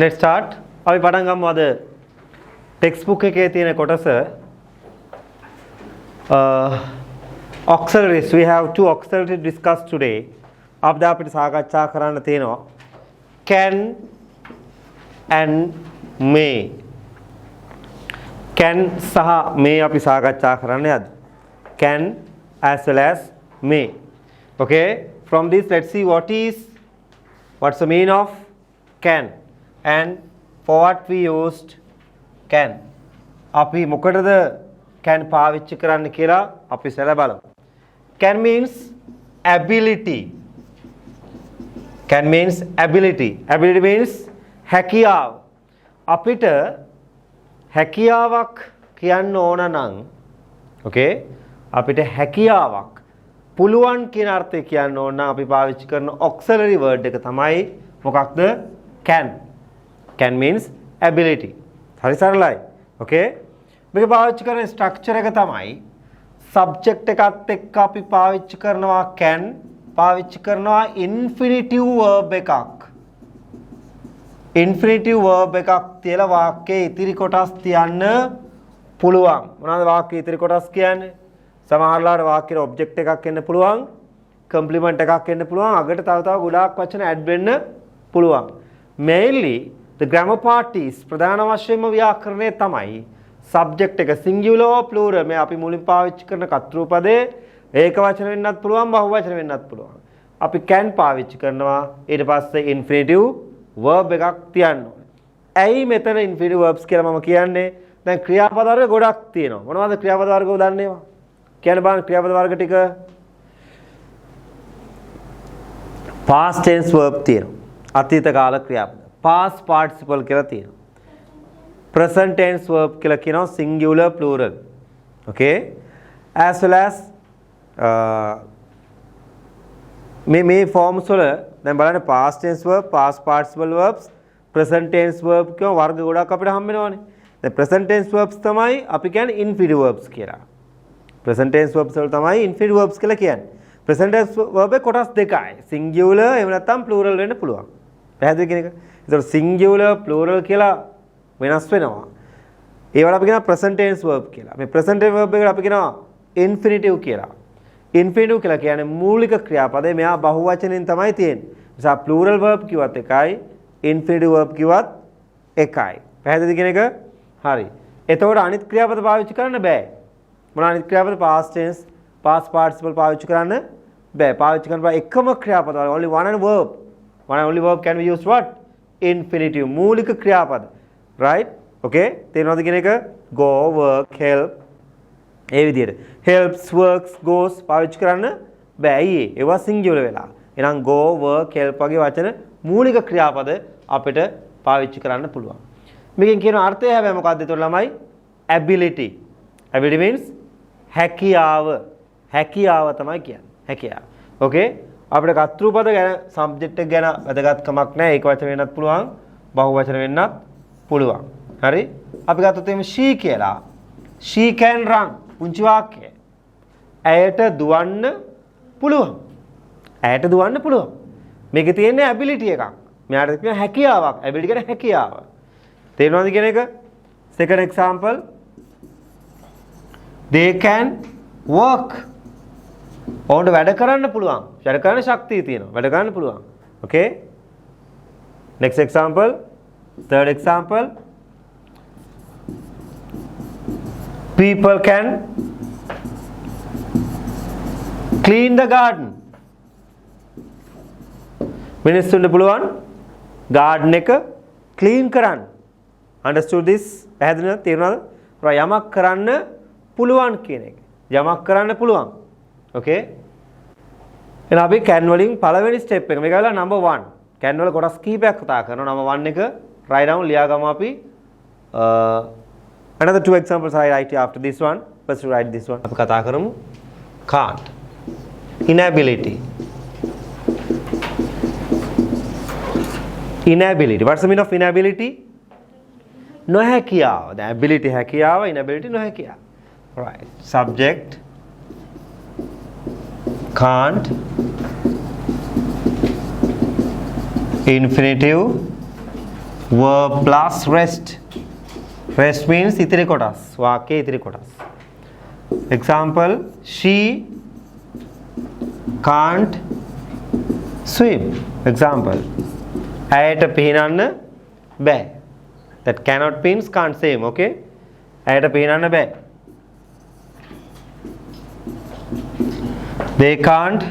Let's start. අපි පටන් ගමු අද textbook එකේ තියෙන කොටස auxiliaries. We have two auxiliaries discussed today. අපද අපිට සාකච්ඡා කරන්න තියෙනවා can and may. Can සහ may අපි සාකච්ඡා කරන්නේ අද. Can as well as may. Okay? From this let's see what's the meaning of can. And for what we used can. අපි මොකටද can පාවිච්චි කරන්න කියලා අපි සැල බලමු. Can means ability. Can means ability. Ability means හැකියාව. අපිට හැකියාවක් කියන්න ඕන නම් okay අපිට හැකියාවක් පුළුවන් කියන අර්ථය කියන්න ඕන නම් අපි පාවිච්චි කරන auxiliary word එක තමයි මොකක්ද? Can. Can means ability. හරි සරලයි. Okay? මේක පාවිච්චි කරන ස්ට්‍රක්චර් එක තමයි subject එකත් එක්ක අපි පාවිච්චි කරනවා can, පාවිච්චි කරනවා infinitive verb එකක්. infinitive verb එකක් තියලා වාක්‍යයේ ඉතිරි කොටස් තියන්න පුළුවන්. මොනවාද වාක්‍යයේ ඉතිරි කොටස් කියන්නේ? සමහරලාට වාක්‍යයේ object එකක් එන්න පුළුවන්, complement එකක් එන්න පුළුවන්, අගට තව ගොඩාක් වචන add වෙන්න පුළුවන්. Mainly the grammar part is ප්‍රධාන වශයෙන්ම ව්‍යාකරණය තමයි subject එක singular or plural මේ අපි මුලින් පාවිච්චි කරන කර්තෘ පදේ ඒක වචන වෙන්නත් පුළුවන් බහුව වචන වෙන්නත් පුළුවන්. අපි can පාවිච්චි කරනවා ඊට පස්සේ infinitive verb එකක් තියන්න ඕනේ. ඇයි මෙතන infinitive verbs කියලා මම කියන්නේ? දැන් ක්‍රියාපද වර්ග ගොඩක් තියෙනවා. මොනවද ක්‍රියාපද වර්ග දන්නේ ඒවා? කියන්න බලන්න ක්‍රියාපද වර්ග ටික. past tense verb තියෙනවා. අතීත කාල ක්‍රියාපද. past participle කියලා තියෙනවා. present tense verb කියලා කියනවා singular plural. Okay? As well as මේ forms වල දැන් බලන්න past tense verb, past participle verbs, present tense verb කියන වර්ග ගොඩක් අපිට හම්බ වෙනවානේ. දැන් present tense verbs තමයි අපි කියන්නේ infinitive verbs කියලා. present tense verbs වල තමයි infinitive verbs කියලා කියන්නේ. present tense verb එක කොටස් දෙකයි. singular එහෙම නැත්නම් plural වෙන්න පුළුවන්. පැහැදිලි කියන එක. ඒතකොට singular plural කියලා වෙනස් වෙනවා. ඒවට අපි කියනවා present tense verb කියලා. මේ present tense verb එකට අපි කියනවා infinitive කියලා. infinitive කියලා කියන්නේ මූලික ක්‍රියාපදේ මෙයා බහුවචනෙන් තමයි තියෙන්නේ. නිසා plural verb කිව්වත් එකයි, infinitive verb කිව්වත් එකයි. පැහැදිලි කියන එක? හරි. එතකොට අනිත් ක්‍රියාපද පාවිච්චි කරන්න බෑ. මොන අනිත් ක්‍රියාපද? past tense, past participle පාවිච්චි කරන්න බෑ. පාවිච්චි කරන්න බෑ එකම ක්‍රියාපද. only one and verb. One and only verb can be used what? Infinitive. මූලික ක්‍රියාපද. Right? Okay? තේරෙනවද කියන එක? go, work, help. ඒ විදිහට. helps, works, goes පාවිච්චි කරන්න බෑ. ඇයි ඒ? ඒවා singular වෙලා. එහෙනම් go, work, help වගේ වචන මූලික ක්‍රියාපද අපිට පාවිච්චි කරන්න පුළුවන්. මේකෙන් කියන අර්ථය හැබැයි මොකක්ද? ඒතකොට ළමයි ability. ability means හැකියාව. හැකියාව තමයි කියන්නේ. හැකියාව. Okay? අපිට කර්තෘ පද ගැන subject එක ගැන වැදගත්කමක් නැහැ. ඒක වචන වෙන්නත් පුළුවන්, බහුව වචන වෙන්නත් පුළුවන්. හරි? අපි ගත්තොත් එimhe she කියලා. She can run. පුංචි වාක්‍යය. ඇයට දුවන්න පුළුවන්. ඇයට දුවන්න පුළුවන්. මේකේ තියෙන්නේ ability එකක්. මෙයාට තියෙන හැකියාවක්. ability කියන්නේ හැකියාව. තේරෙනවද කියන එක? Second example. They can work. ඔවුන්ට වැඩ කරන්න පුළුවන්. වැඩ කරන්න ශක්තිය තියෙනවා. වැඩ කරන්න පුළුවන්. Okay? Next example. Third example. People can clean the garden. මිනිස්සුන්ට පුළුවන් garden එක clean කරන්න. Understood this? පැහැදිලිද? තේරුණාද? යමක් කරන්න පුළුවන් කියන එක. යමක් කරන්න පුළුවන්. Okay? එහෙනම් අපි can වලින් පළවෙනි step එක මේක වෙලා number 1. can වල කොටස් කීපයක් කතා කරනවා. number 1 එක write down ලියා ගමු අපි. Another two examples I write after this one. First to write this one. අපි කතා කරමු can't. Inability. Inability. What's the meaning of inability? නොහැකියාව. දැන් ability හැකියාව, inability නොහැකියාව. Right. Subject can't, infinitive verb plus rest. Rest means ඉතිරි කොටස්. වාක්‍යයේ ඉතිරි කොටස්. Example, she can't swim. Example, ඇයට පිහිනන්න බෑ. That cannot means can't swim, okay? ඇයට පිහිනන්න බෑ. They can't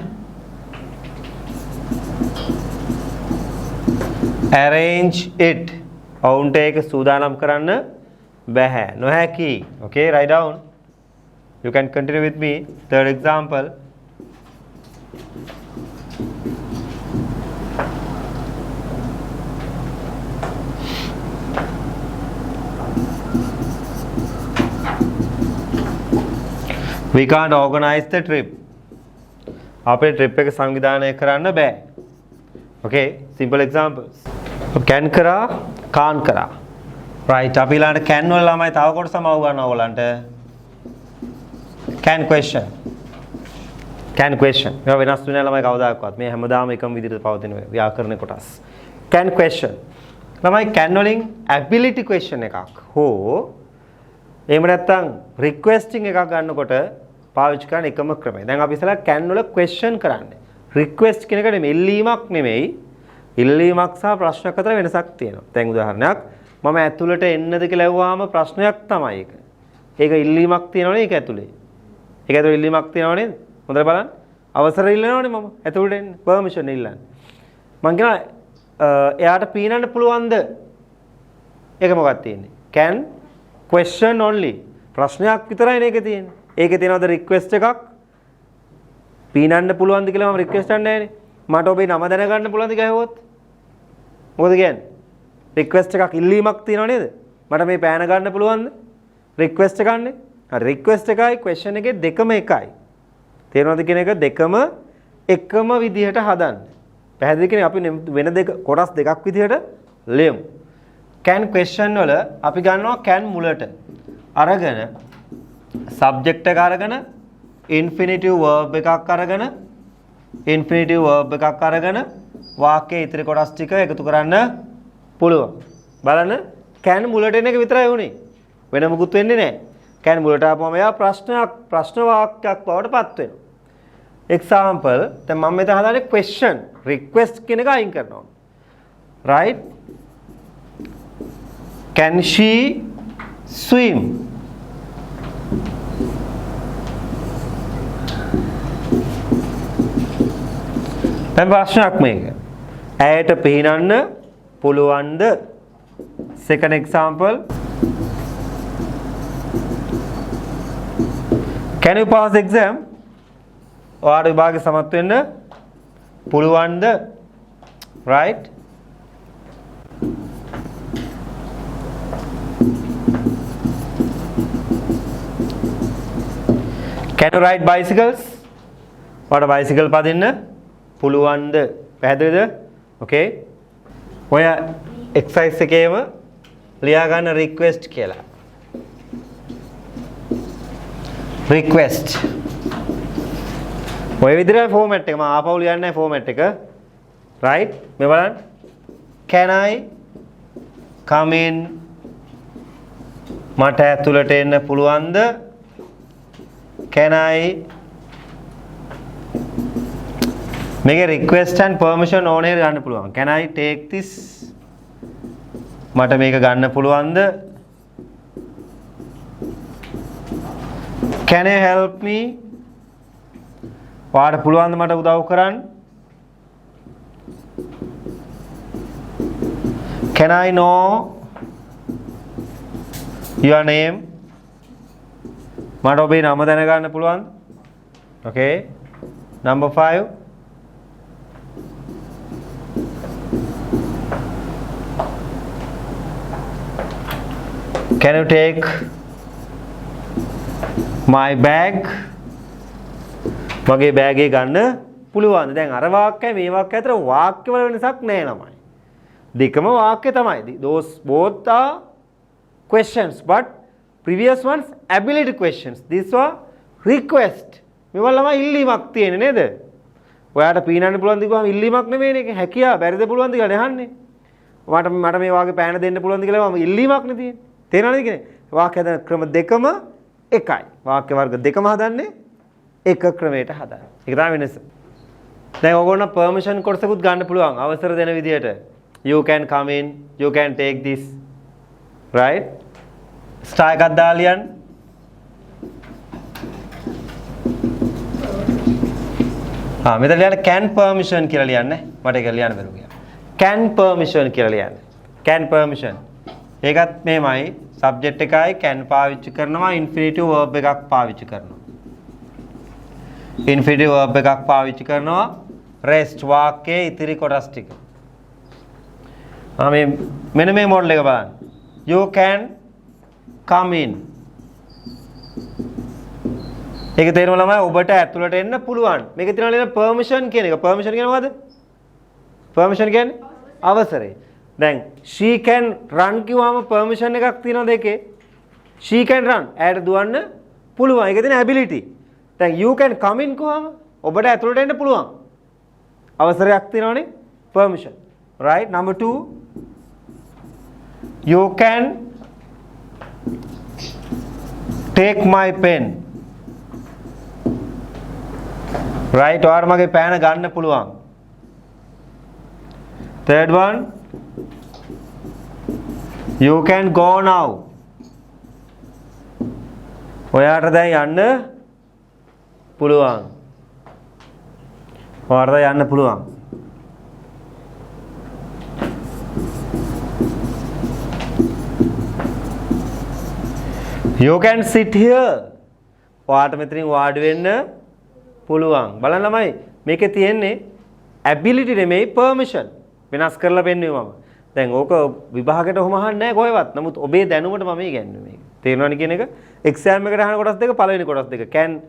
arrange it. ඔවුන්ට ඒක සූදානම් කරන්න බැහැ. නොහැකි. Okay, write down. You can continue with me. Third example. We can't organize the trip. අපේ trip එක සංවිධානය කරන්න බෑ. Okay, simple examples. Can කරා, can't කරා. Right, අපි ඊළඟට can වල ළමයි තව කොටසම අවු ගන්නවා ඔයගලන්ට. Can question. Can question. මේවා වෙනස් වෙන ළමයි කවදාකවත් මේ හැමදාම එකම විදිහට පවතින ව්‍යාකරණ කොටස්. Can question. ළමයි can වලින් ability question එකක් හෝ එහෙම නැත්නම් requesting එකක් ගන්නකොට පාවිච්චි කරන එකම ක්‍රමය. දැන් අපි ඉස්සලා can වල question කරන්නේ. request කියන එක නෙමෙයි, ඉල්ලීමක් නෙමෙයි. ඉල්ලීමක් සහ ප්‍රශ්නයක් අතර වෙනසක් තියෙනවා. දැන් උදාහරණයක් මම ඇතුළට එන්නද කියලා ඇහුවාම ප්‍රශ්නයක් තමයි ඒක. ඒක ඉල්ලීමක් තියෙනවනේ ඒක ඇතුලේ. ඒක ඇතුලේ ඉල්ලීමක් තියෙනව නේද? හොඳට බලන්න. අවසර ඉල්ලනවනේ මම ඇතුළට එන්න. permission ඉල්ලන්නේ. මං කියනවා එයාට පීනන්න පුළුවන්ද? ඒක මොකක්ද තියෙන්නේ? can question only. ප්‍රශ්නයක් විතරයි මේකේ තියෙන්නේ. ඒකේ තියෙනවද request එකක්? පීනන්න පුළුවන්ද කියලා මම request කරන්නේ නැහැනේ. මට ඔබේ නම දැනගන්න පුළුවන්ද කියලා ඇහුවොත්? මොකද කියන්නේ? request එකක් ඉල්ලීමක් තියෙනව නේද? මට මේ පෑන ගන්න පුළුවන්ද? request එකන්නේ. හරි request එකයි question එකේ දෙකම එකයි. තේරෙනවද කියන එක දෙකම එකම විදිහට හදන්න. පැහැදිලි කියන්නේ අපි වෙන දෙක කොටස් දෙකක් විදිහට ලියමු. can question වල අපි ගන්නවා can මුලට අරගෙන subject එක අරගෙන infinitive verb එකක් අරගෙන infinitive verb එකක් අරගෙන වාක්‍යයේ ඉතිරි කොටස් ටික එකතු කරන්න පුළුවන්. බලන්න can මුලට එන එක විතරයි උනේ. වෙන මොකුත් වෙන්නේ නැහැ. can මුලට ආපුවම එයා ප්‍රශ්න වාක්‍යයක් බවට පත් වෙනවා. example දැන් මම මෙතන හදාන්නේ question request කියන එක අයින් කරනවා. right? Can she swim? දැන් ප්‍රශ්නයක් මේක. ඇයට පිහිනන්න පුළුවන්ද? Second example. Can you pass the exam? ඔයාට විභාගේ සමත් වෙන්න පුළුවන්ද? right? Can you ride bicycles? ඔයාට bicycle පදින්න පුළුවන්ද? පැහැදිලිද? okay. ඔය exercise එකේම ලියා ගන්න request කියලා. request. ඔය විදිහට format එක මම ආපහු ලියන්නේ නැහැ format එක. right? මේ බලන්න. Can I come in? මට ඇතුළට එන්න පුළුවන්ද? Can I මේක request and permission ඕනේ ගන්න පුළුවන්. Can I take this? මට මේක ගන්න පුළුවන්ද? Can you help me? ඔයාට පුළුවන්ද මට උදව් කරන්න? Can I know your name? මට ඔබේ නම දැනගන්න පුළුවන්ද? okay. number 5. Can you take my bag? මගේ බෑග් එක ගන්න පුළුවන්ද? දැන් අර වාක්‍යය මේ වාක්‍යය අතර වාක්‍ය වල වෙනසක් නැහැ ළමයි. දෙකම වාක්‍ය තමයි. Those both are questions but previous ones ability questions. These were request. මේවා ළමයි ඉල්ලීමක් තියෙන්නේ නේද? ඔයාට පීනන්න පුළුවන්ද කිව්වම ඉල්ලීමක් නෙමෙයිනේ. ඒක හැකියාව. බැරිද පුළුවන්ද කියලා අහන්නේ. මට මේ වාගේ පෑන දෙන්න පුළුවන්ද කියලා මම ඉල්ලීමක් නේ තියෙන්නේ. තේරෙනවද කියන්නේ? වාක්‍ය හදන ක්‍රම දෙකම එකයි. වාක්‍ය වර්ග දෙකම හදන්නේ එක ක්‍රමයකට හදන්නේ. ඒක තමයි වෙනස. දැන් ඕගොල්ලෝ පර්මිෂන් කොටසකුත් ගන්න පුළුවන් අවසර දෙන විදියට. You can come in, you can take this. Right? Star එකක් දාලා ලියන්න. මෙතන ලියන්න can permission කියලා ලියන්නේ. මට ඒක ලියන්න බැරුව ගියා. can permission කියලා ලියන්න. can permission. ඒකත් මෙහෙමයි. subject එකයි can පාවිච්චි කරනවා infinitive verb එකක් පාවිච්චි කරනවා. infinitive verb එකක් පාවිච්චි කරනවා rest වාක්‍යයේ ඉතිරි කොටස් ටික. මෙන්න මේ මොඩල් එක බලන්න. You can come in. ඒක තේරුම ළමයි ඔබට ඇතුළට එන්න පුළුවන්. මේක තියෙනවා නේද permission කියන එක. permission කියන්නේ මොකද්ද? permission කියන්නේ අවසරය. දැන් she can run කිව්වම permission එකක් තියෙනවද ඒකේ? she can run. ඇයට දුවන්න පුළුවන්. ඒක තියෙන ability. දැන් you can come in කිව්වම ඔබට ඇතුළට එන්න පුළුවන්. අවසරයක් තියෙනවනේ permission. Right? Number 2. You can take my pen. Right? ඔයාලා මගේ පෑන ගන්න පුළුවන්. Third one. You can go now. ඔයාට දැන් යන්න පුළුවන්. ඔයාට යන්න පුළුවන්. You can sit here. ඔයාට මෙතනින් වාඩි වෙන්න පුළුවන්. බලන්න ළමයි මේකේ තියෙන්නේ ability නෙමෙයි permission. වෙනස් කරලා පෙන්නුවේ මම. දැන් ඕක විභාගයට ඔහොම අහන්නේ නැහැ කොහෙවත්. නමුත් ඔබේ දැනුමට මම ඉගන්නේ මේක. තේරෙනවද කියන එක? exam එකට අහන කොටස් දෙක පළවෙනි කොටස් දෙක. can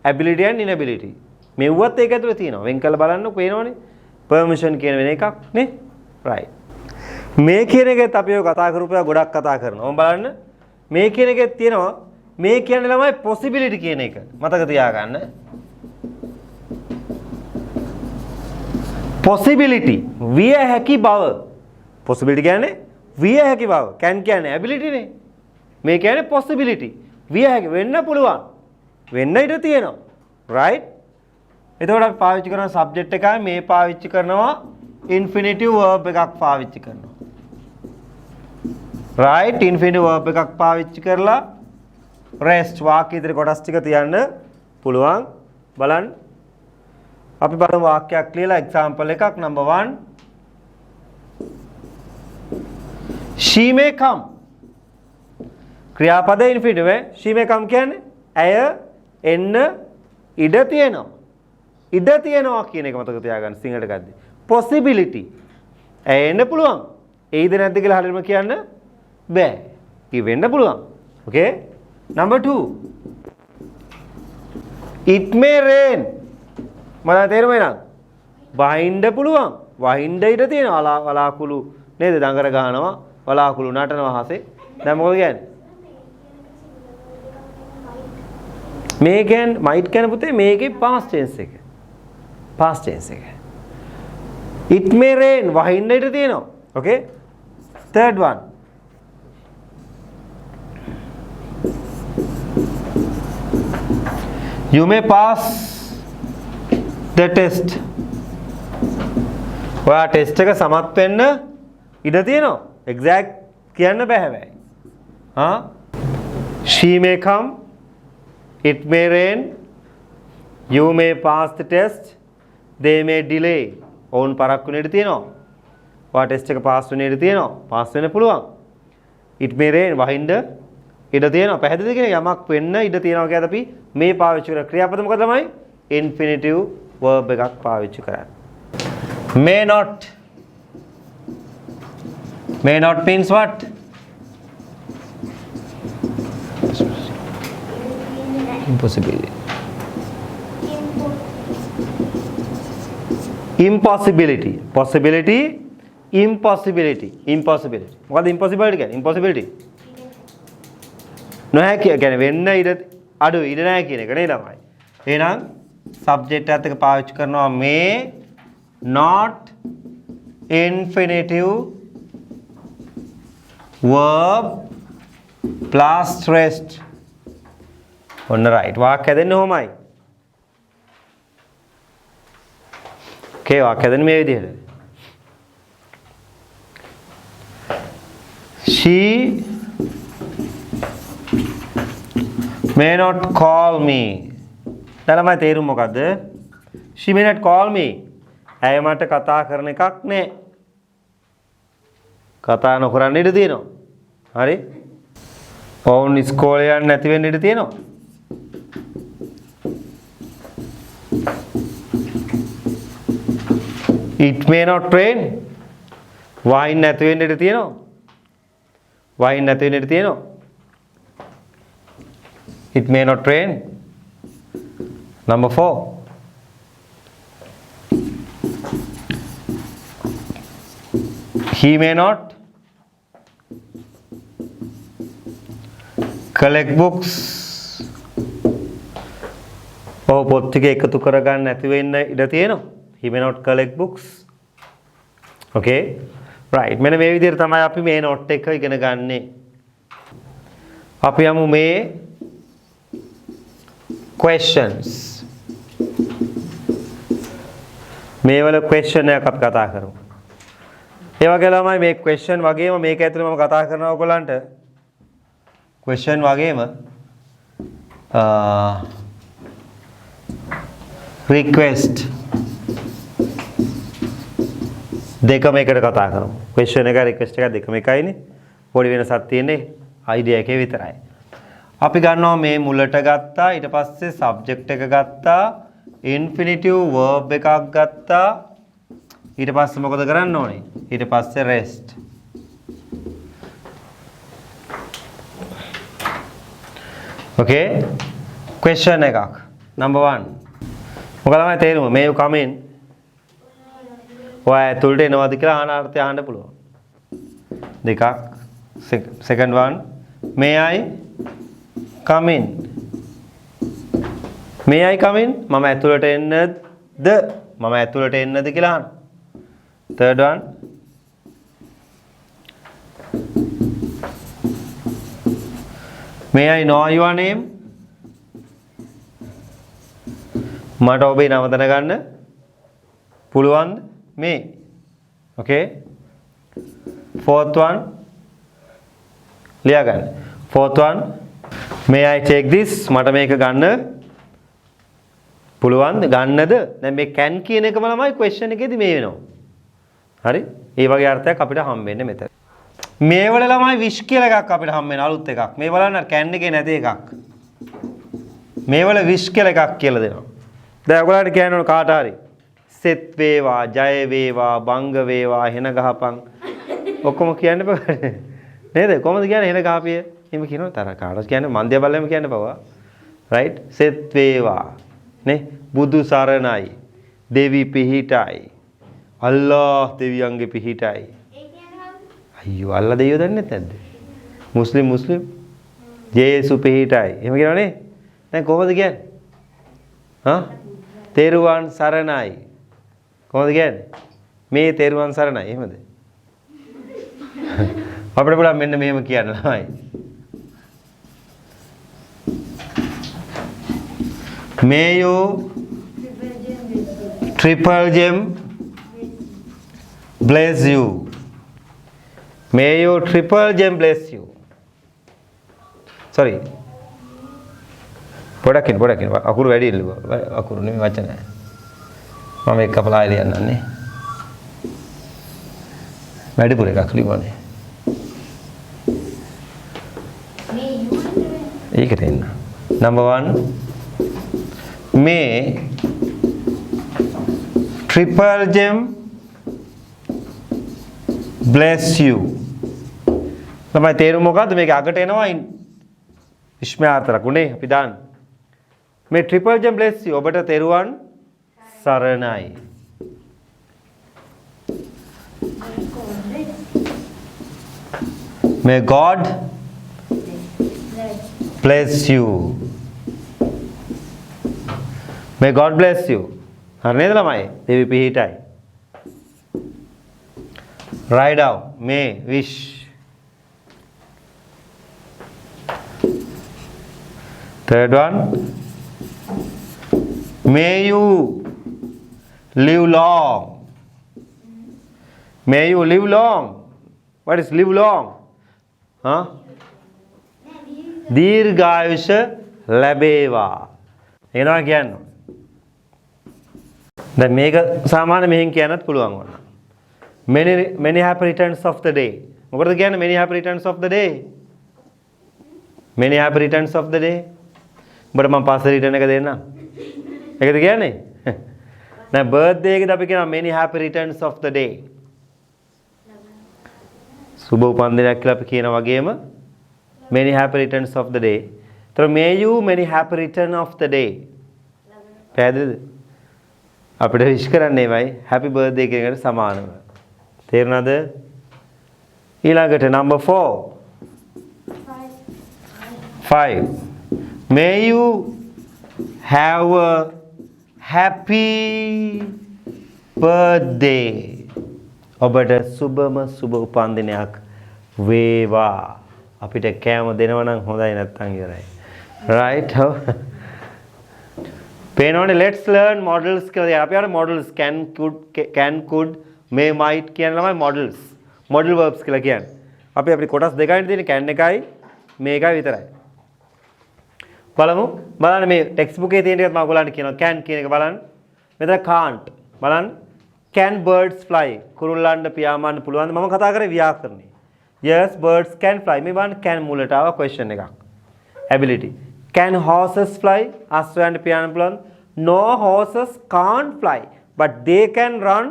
ability and inability. මෙව්වත් ඒක ඇතුලේ තියෙනවා. වෙන් කරලා බලන්න පේනවනේ. permission කියන වෙන එකක් නේ. right. මේ කියන එකත් අපි ඔය කතා කරපුවා ගොඩක් කතා කරනවා. ඔන්න බලන්න. මේ කියන එකේ තියෙනවා මේ කියන්නේ ළමයි possibility කියන එක. මතක තියාගන්න. possibility විය හැකි බව. possibility කියන්නේ විය හැකි බව. can කියන්නේ ability නේ. මේ කියන්නේ possibility. විය හැකි වෙන්න පුළුවන්. වෙන්න ඉඩ තියෙනවා. right? එතකොට අපි පාවිච්චි කරන subject එකයි මේ පාවිච්චි කරනවා infinitive verb එකක් පාවිච්චි කරනවා. right? infinitive verb එකක් පාවිච්චි කරලා rest වාක්‍ය ඉදිරි කොටස් ටික තියන්න පුළුවන්. බලන්න. අපි බලමු වාක්‍යයක් ලියලා example එකක් number 1. She may come. ක්‍රියාපද infinitive she may come කියන්නේ ඇය එන්න ඉඩ තියෙනවා. ඉඩ තියෙනවා කියන එක මතක තියාගන්න සිංහලට ගද්දි. possibility ඇය එන්න පුළුවන්. එයිද නැද්ද කියලා හරියටම කියන්න බෑ. කි වෙන්න පුළුවන්. okay? number 2. It may rain. මම තේරුම එනං වහින්න පුළුවන්. වහින්න ඉඩ තියෙනවා. වලාකුළු නේද? දඟර ගහනවා. වලාකුළු නටනවා හසේ. දැන් මොකද කියන්නේ? මේ කියන්නේ might කියන පුතේ මේකේ past tense එක. past tense එක. It may rain වහින්න ඉඩ තියෙනවා. okay? third one. You may pass the test. ඔයා ටෙස්ට් එක සමත් වෙන්න ඉඩ තියෙනවා. exact කියන්න බෑ හැබැයි. She may come. It may rain. You may pass the test. They may delay. ඔවුන් පරක්කු වෙන්න ඉඩ තියෙනවා. ඔයා ටෙස්ට් එක පාස් වෙන්න ඉඩ තියෙනවා. පාස් වෙන්න පුළුවන්. It may rain වහින්න ඉඩ තියෙනවා. පැහැදිලිද කියන යමක් වෙන්න ඉඩ තියෙනවා කියද්දී අපි මේ පාවිච්චි කරන ක්‍රියාපද මොකද තමයි? infinitive verb එකක් පාවිච්චි කරන්නේ. may not. may not means what? impossibility. impossibility. possibility. impossibility. impossibility. මොකද impossibility කියන්නේ? impossibility. නොහැකි කියන්නේ වෙන්න ඉඩ අඩු ඉඩ නැහැ කියන එක නේ ළමයි. එහෙනම් subject එකත් එක්ක පාවිච්චි කරනවා may not infinitive verb plus rest. ඔන්න right. වාක්‍ය හැදෙන්නේ කොහොමයි? okay වාක්‍ය හැදෙන්නේ මේ විදිහට. She may not call me. දැන් ළමයි තේරුම මොකද්ද? She may not call me. ඇය මට කතා කරන එකක් නෑ. කතා නොකරන්න ඉඩ තියෙනවා. හරි? ඔවුන් ඉස්කෝලේ යන්න නැති වෙන්න ඉඩ තියෙනවා. It may not rain. වහින්න නැති වෙන්න ඉඩ තියෙනවා. වහින්න නැති වෙන්න ඉඩ තියෙනවා. It may not rain. Number 4. He may not collect books. ඔව් පොත් ටික එකතු කරගන්න නැති වෙන්න ඉඩ තියෙනවා. He may not collect books. Okay? Right. මෙන්න මේ විදිහට තමයි අපි මේ note එක ඉගෙන ගන්නෙ. අපි යමු මේ questions. මේ වල question එකක් අපි කතා කරමු. ඒ වගේ ළමයි මේ question වගේම මේක ඇතුලේ මම කතා කරනවා ඔයගොල්ලන්ට question වගේම request දෙකම එකට කතා කරමු. question එක request එක දෙකම එකයිනේ. පොඩි වෙනසක් තියෙන්නේ idea එකේ විතරයි. අපි ගන්නවා මේ මුලට ගත්තා ඊට පස්සේ subject එක ගත්තා infinitive verb එකක් ගත්තා ඊට පස්සේ මොකද කරන්න ඕනේ? ඊට පස්සේ rest. Okay? question එකක්. number 1. මොකද තමයි තේරුම? may you come in? ඔය ඇතුළට එනවද කියලා අහනාර්ථය අහන්න පුළුවන්. දෙකක්. second one. may I come in? may I come in? මම ඇතුළට එන්නද? මම ඇතුළට එන්නද කියලා අහන්න. third one. may I know your name? මට ඔබේ නම දැනගන්න පුළුවන්ද? may. Okay? fourth one. ලියා ගන්න. fourth one. may I take this? මට මේක ගන්න පුළුවන්ද? ගන්නද? දැන් මේ can කියන එකම ළමයි question එකේදී මේ වෙනවා. හරි? ඒ වගේ අර්ථයක් අපිට හම්බෙන්නේ මෙතන. මේ වල ළමයි wish කියලා එකක් අපිට හම්බෙන අලුත් එකක්. මේ බලන්න can එකේ නැති එකක්. මේ වල wish කියලා එකක් කියලා දෙනවා. දැන් ඔයගොල්ලන්ට කියන්න ඕන කාට හරි සෙත් වේවා, ජය වේවා, බංග වේවා, හෙන ගහපන්. ඔක්කොම කියන්න බෑ. නේද? කොහොමද කියන්නේ හෙන ගහපිය? එහෙම කියනවා තර කාටවත් කියන්නේ මන්දිය බල්ලෙම කියන්න බෑ. right? සෙත් වේවා. නේ? බුදු සරණයි. දෙවි පිහිටයි. අල්ලාහ් දෙවියන්ගේ පිහිටයි. අයියෝ අල්ලා දෙවියෝ දන්නේ නැද්ද? මුස්ලිම් ජේසු පිහිටයි. එහෙම කියනවනේ. දැන් කොහොමද කියන්නේ? හා? තෙරුවන් සරණයි. කොහොමද කියන්නේ? මේ තෙරුවන් සරණයි. එහෙමද? අපිට පුළුවන් මෙන්න මෙහෙම කියන්න ළමයි. May you triple gem bless you. May you triple gem bless you. Sorry. පොඩකින් අකුරු වැඩි ඉල්ලුව. අකුරු නෙමෙයි වචන. මම එක කපලා ලියන්නන්නේ. වැඩිපුර එකක් ලියවන්නේ. ඒකට එන්න. number 1. May triple gem bless you. තමයි තේරුම මොකද්ද? මේක අගට එනවා විශ්මයාර්ථයක් උනේ අපි දාන්න. May triple gem bless you. ඔබට තෙරුවන් සරණයි. May God bless you. May God bless you. හරි නේද ළමයි? දෙවි පිහිටයි. Write down. May wish. Third one. May you live long. May you live long. What is live long? Huh? දීර්ඝායුෂ ලැබේවා. එනවා කියන්නේ. දැන් මේක සාමාන්‍ය මෙහෙන් කියන්නත් පුළුවන් වුණා. Many happy returns of the day. මොකටද කියන්නේ many happy returns of the day? Many happy returns of the day. උඹට මම පස්සේ රිටර්න් එක දෙන්නම්. ඒකද කියන්නේ? දැන් බර්ත්ඩේ එකේදී අපි කියනවා many happy returns of the day. සුබ උපන්දිනයක් කියලා අපි කියන වගේම many happy returns of the day. So may you many happy return of the day. පැහැදිලිද? අපිට විශ් කරන්නේ වයි happy birthday කියන එකට සමානව. තේරුණාද? ඊළඟට number 4. 5. May you have a happy birthday. ඔබට සුබම සුබ උපන්දිනයක් වේවා. අපිට කෑම දෙනවා නම් හොඳයි නැත්නම් ඉවරයි. Right? පේනවනේ let's learn models කියලා. අපි අර models can could may might කියන ළමයි models. model verbs කියලා කියන්නේ. අපි කොටස් දෙකයිනේ තියෙන්නේ can එකයි may එකයි විතරයි. බලන්න මේ ටෙක්ස්ට් බුකේ තියෙන එකත් මම ඔයගොල්ලන්ට කියනවා can කියන එක බලන්න. මෙතන can't. බලන්න can birds fly? කුරුල්ලන්ට පියාඹන්න පුළුවන්ද? මම කතා කරේ ව්‍යාකරණේ. Yes, birds can fly. මේ බලන්න can මුලට ආව question එකක්. Ability. Can horses fly? අශ්වයන්ට පියාඹන්න පුළුවන්ද? No, horses can't fly, but they can run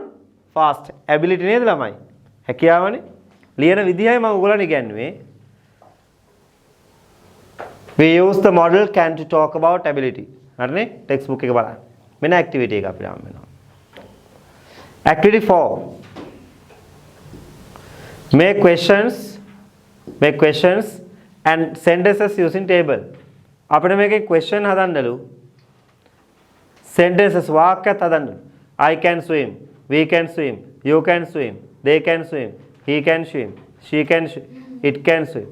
fast. Ability නේද ළමයි? හැකියාවනේ. ලියන විදිහයි මම ඔයගොල්ලන්ට ඉගැන්නුවේ. We use the model can to talk about ability. හරිනේ? ටෙක්ස්ට් බුක් එක බලන්න. මෙන්න activity එක අපිට හම් වෙනවා. Activity 4. Make questions and sentences using table. අපිට මේකේ question හදන්නලු. Sentences වාක්‍යත් හදන්නලු. I can swim, we can swim, you can swim, they can swim, he can swim, she can swim, it can swim.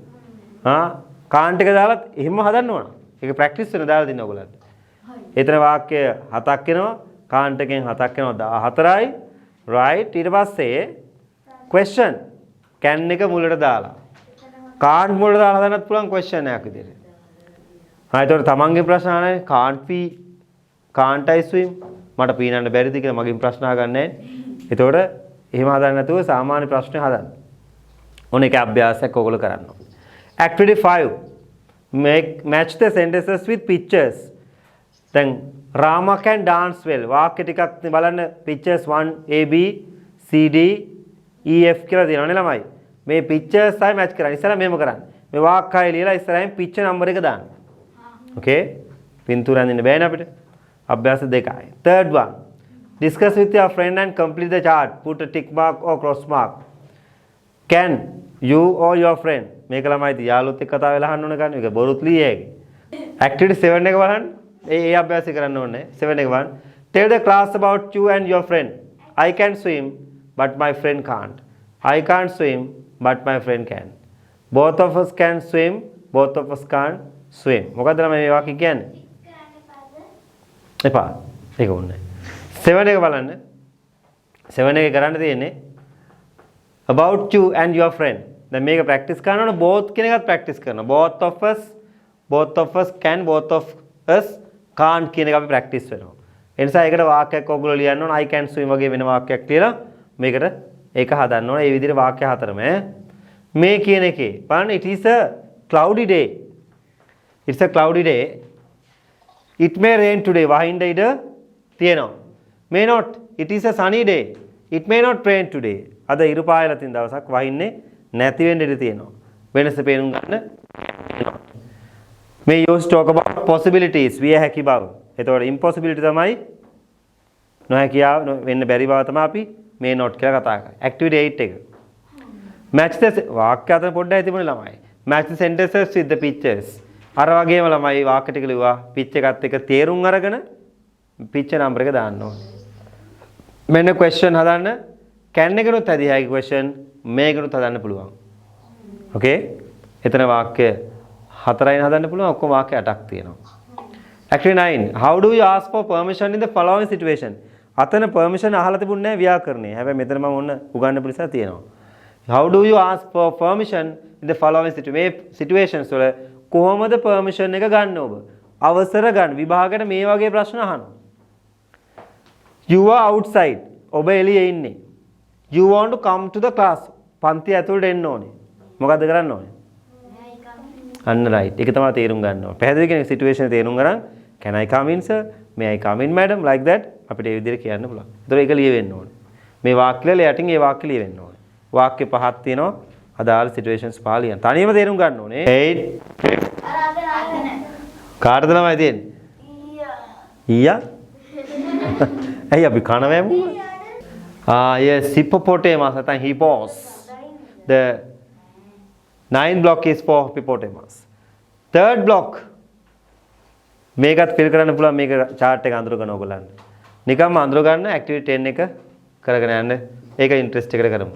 can't එක දාලා එහෙම හදන්න ඕන. ඒක practice වෙන දාලා දෙන්න ඔයගොල්ලන්ට. එතන වාක්‍ය 7ක් එනවා. can't එකෙන් 7ක් එනවා 14යි. right ඊට පස්සේ question can එක මුලට දාලා can't මුලට දාලා හදන්නත් පුළුවන් question එකක් විදිහට. ඒතකොට තමන්ගේ ප්‍රශ්න අහන්නේ can't I swim? මට පීනන්න බැරිද කියලා මගෙන් ප්‍රශ්න අහගන්නේ නැහැ. ඒතකොට එහෙම හදන්න නැතුව සාමාන්‍ය ප්‍රශ්න හදන්න. ඕන එක අභ්‍යාසයක් ඔයගොල්ලෝ කරන්න ඕනේ. Activity 5. Match the sentences with pictures. Then Rama can dance well. වාක්‍ය ටිකක් බලන්න pictures 1 A B C D E F කියලා දෙනවනේ ළමයි. මේ pictures සයි match කරන්න. ඉස්සරහ මෙහෙම කරන්න. මේ වාක්‍යය ලියලා ඉස්සරහින් picture number එක දාන්න. Okay? පින්තූර අඳින්න බෑනේ අපිට. අභ්‍යාස දෙකයි. Third one. Discuss with your friend and complete the chart. Put a tick mark or cross mark. Can you or your friend මේක ළමයි යාළුවොත් එක්ක කතා වෙලා අහන්න ඕන ගන්න. මේක බොරුත් ලියේගේ. Activity 7 එක බලන්න. ඒ අභ්‍යාසය කරන්න ඕනේ. 7 එක බලන්න. Tell the class about you and your friend. I can swim but my friend can't. I can't swim but my friend can. Both of us can swim, both of us can't swim. මොකද්ද මේ වාක්‍ය කියන්නේ? එපා. ඒක ඕනේ. 7 එක බලන්න. 7 එක කරන්න තියෙන්නේ about you and your friend. දැන් මේක ප්‍රැක්ටිස් කරනකොට both කියන එකත් ප්‍රැක්ටිස් කරනවා. both of us can, both of us can't කියන එක අපි ප්‍රැක්ටිස් වෙනවා. ඒ නිසා ඒකට වාක්‍යයක් ඔයගොල්ලෝ ලියන්න ඕන. I can swim වගේ වෙන වාක්‍යයක් ලියලා මේකට ඒක හදන්න ඕන. ඒ විදිහට වාක්‍ය හතරම මේ කියන එකේ බලන්න it is a cloudy day. It's a cloudy day. It may rain today. වහින්න ඉඩ තියෙනවා. May not. It is a sunny day. It may not rain today. අද ඉරු පායලා තියෙන දවසක් වහින්නේ නැති වෙන්න ඉඩ තියෙනවා. වෙනස පේනුම් ගන්න. May use talk about possibilities. විය හැකි බව. එතකොට impossibility තමයි නොහැකියාව වෙන්න බැරි බව තමයි අපි may not කියලා කතා කරන්නේ. Activity 8 එක. Match the වාක්‍ය අතර පොඩ්ඩයි තිබුණේ ළමයි. Match the sentences with the pictures. අර වගේම ළමයි වාක්‍ය ටික ලිව්වා. pitch එකත් එක්ක තේරුම් අරගෙන pitch number එක දාන්න ඕනේ. මෙන්න question හදන්න. can එකනොත් ඇදී හැකි question මේකනොත් හදන්න පුළුවන්. Okay? එතන වාක්‍ය 4යින් හදන්න පුළුවන්. ඔක්කොම වාක්‍ය 8ක් තියෙනවා. Activity 9. How do you ask for permission in the following situation? අතන permission අහලා තිබුණේ නැහැ ව්‍යාකරණේ. හැබැයි මෙතන මම ඔන්න උගන්වන්න පිළිසලා තියෙනවා. How do you ask for permission in the following situations වල කොහොමද permission එක ගන්න ඔබ? අවසර ගන්න. විභාගයට මේ වගේ ප්‍රශ්න අහනවා. You are outside. ඔබ එළියේ ඉන්නේ. You want to come to the class. පන්ති ඇතුළට එන්න ඕනේ. මොකද්ද කරන්න ඕනේ? අන්න right. ඒක තමයි තේරුම් ගන්න ඕනේ. පැහැදිලි කෙනෙක් situation තේරුම් ගන්න. Can I come in sir? May I come in madam? Like that අපිට ඒ විදිහට කියන්න පුළුවන්. ඒතර ඒක ලියවෙන්න ඕනේ. මේ වාක්‍යවල යටින් ඒ වාක්‍ය ලියවෙන්න ඕනේ. වාක්‍ය පහක් තියෙනවා. අදාළ situations පහ ලියන්න. තනියම තේරුම් ගන්න ඕනේ. 8 කාටද ළමයි තියෙන්නේ? ඊයා. ඇයි අපි කනවැමු? Yes, hippopotamus නැත්නම් hippos. The 9 block is for hippopotamus. Third block මේකත් fill කරන්න පුළුවන් මේක chart එක අඳුර ගන්න ඕගොල්ලන්ට. නිකම්ම අඳුර ගන්න activity 10 එක කරගෙන යන්න. ඒක interest එකට කරමු.